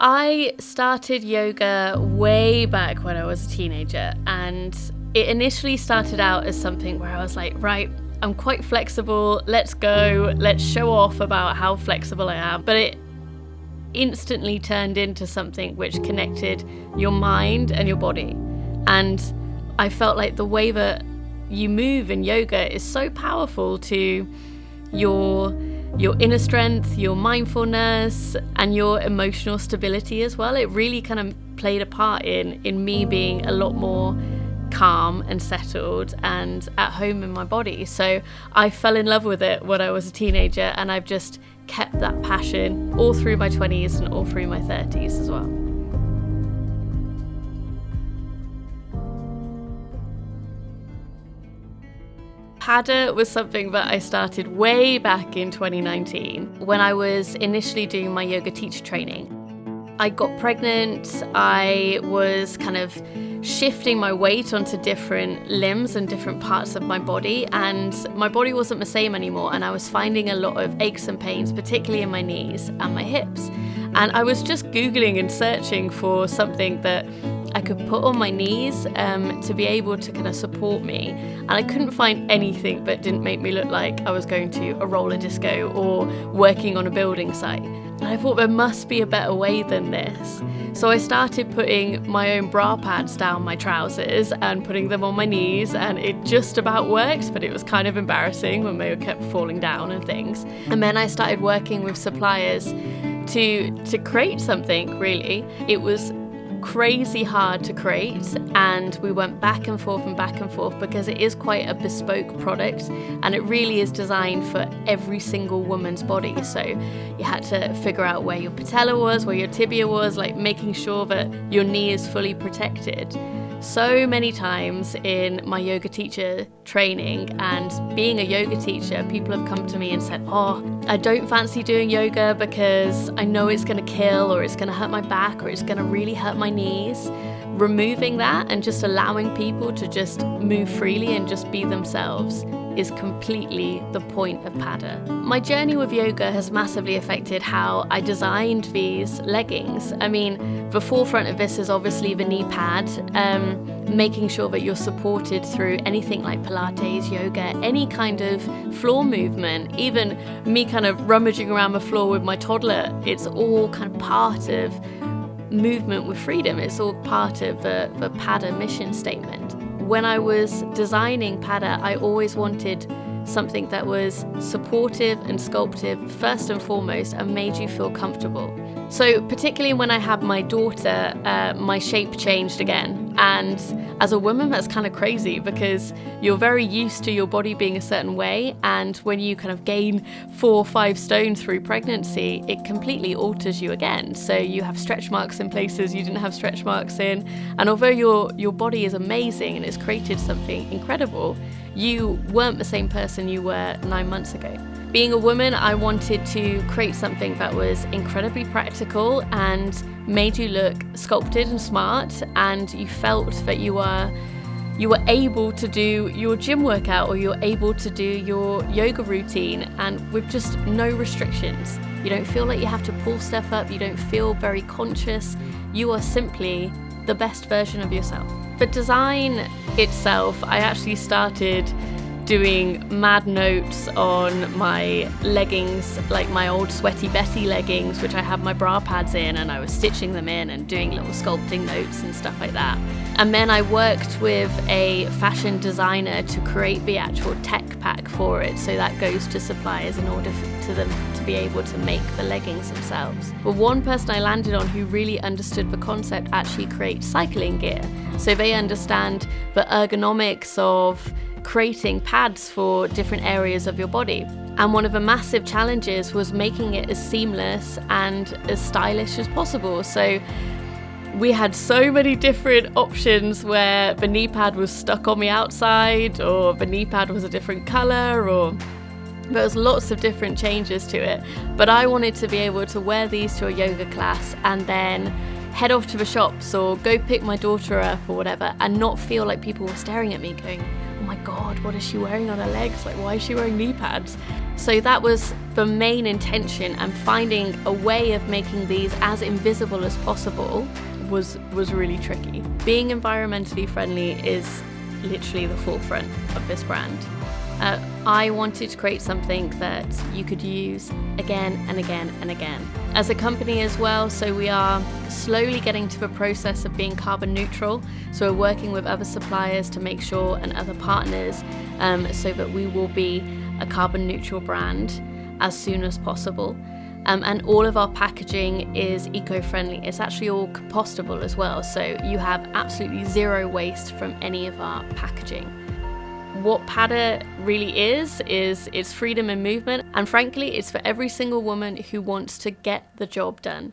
I started yoga way back when I was a teenager, and it initially started out as something where I was like, right, I'm quite flexible, let's go, let's show off about how flexible I am. But it instantly turned into something which connected your mind and your body. And I felt like the way that you move in yoga is so powerful to your inner strength, your mindfulness, and your emotional stability as well. It really kind of played a part in me being a lot more calm and settled and at home in my body. So I fell in love with it when I was a teenager, and I've just kept that passion all through my 20s and all through my 30s as well. Pada was something that I started way back in 2019 when I was initially doing my yoga teacher training. I got pregnant, I was kind of shifting my weight onto different limbs and different parts of my body, and my body wasn't the same anymore, and I was finding a lot of aches and pains, particularly in my knees and my hips. And I was just Googling and searching for something that I could put on my knees to be able to kind of support me. And I couldn't find anything that didn't make me look like I was going to a roller disco or working on a building site. And I thought there must be a better way than this. So I started putting my own bra pads down my trousers and putting them on my knees, and it just about worked, but it was kind of embarrassing when they kept falling down and things. And then I started working with suppliers to create something, really. It was crazy hard to create, and we went back and forth because it is quite a bespoke product, and it really is designed for every single woman's body. So you had to figure out where your patella was, where your tibia was, like making sure that your knee is fully protected. So many times in my yoga teacher training and being a yoga teacher, people have come to me and said, oh, I don't fancy doing yoga because I know it's going to kill, or it's going to hurt my back, or it's going to really hurt my knees. Removing that and just allowing people to just move freely and just be themselves is completely the point of Pada. My journey with yoga has massively affected how I designed these leggings. I mean, the forefront of this is obviously the knee pad, making sure that you're supported through anything like Pilates, yoga, any kind of floor movement, even me kind of rummaging around the floor with my toddler. It's all kind of part of movement with freedom. It's all part of the Pada mission statement. When I was designing Pada, I always wanted something that was supportive and sculptive first and foremost, and made you feel comfortable. So particularly when I had my daughter, my shape changed again. And as a woman, that's kind of crazy because you're very used to your body being a certain way. And when you kind of gain 4 or 5 stone through pregnancy, it completely alters you again. So you have stretch marks in places you didn't have stretch marks in. And although your body is amazing and it's created something incredible, you weren't the same person you were 9 months ago. Being a woman, I wanted to create something that was incredibly practical and made you look sculpted and smart, and you felt that you were able to do your gym workout, or you're able to do your yoga routine, and with just no restrictions. You don't feel like you have to pull stuff up, you don't feel very conscious, you are simply the best version of yourself. For design itself, I actually started doing mad notes on my leggings, like my old Sweaty Betty leggings, which I had my bra pads in, and I was stitching them in and doing little sculpting notes and stuff like that. And then I worked with a fashion designer to create the actual tech pack for it, so that goes to suppliers in order for them to be able to make the leggings themselves. But one person I landed on who really understood the concept actually creates cycling gear, so they understand the ergonomics of creating pads for different areas of your body. And one of the massive challenges was making it as seamless and as stylish as possible. So we had so many different options where the knee pad was stuck on the outside, or the knee pad was a different color, or there was lots of different changes to it. But I wanted to be able to wear these to a yoga class and then head off to the shops or go pick my daughter up or whatever, and not feel like people were staring at me going, oh my God, what is she wearing on her legs? Like, why is she wearing knee pads? So that was the main intention, and finding a way of making these as invisible as possible was really tricky. Being environmentally friendly is literally the forefront of this brand. I wanted to create something that you could use again and again and again. As a company as well, so we are slowly getting to the process of being carbon neutral. So we're working with other suppliers to make sure, and other partners, so that we will be a carbon neutral brand as soon as possible. And all of our packaging is eco-friendly. It's actually all compostable as well, so you have absolutely zero waste from any of our packaging. What Pada really is it's freedom in movement, and frankly, it's for every single woman who wants to get the job done.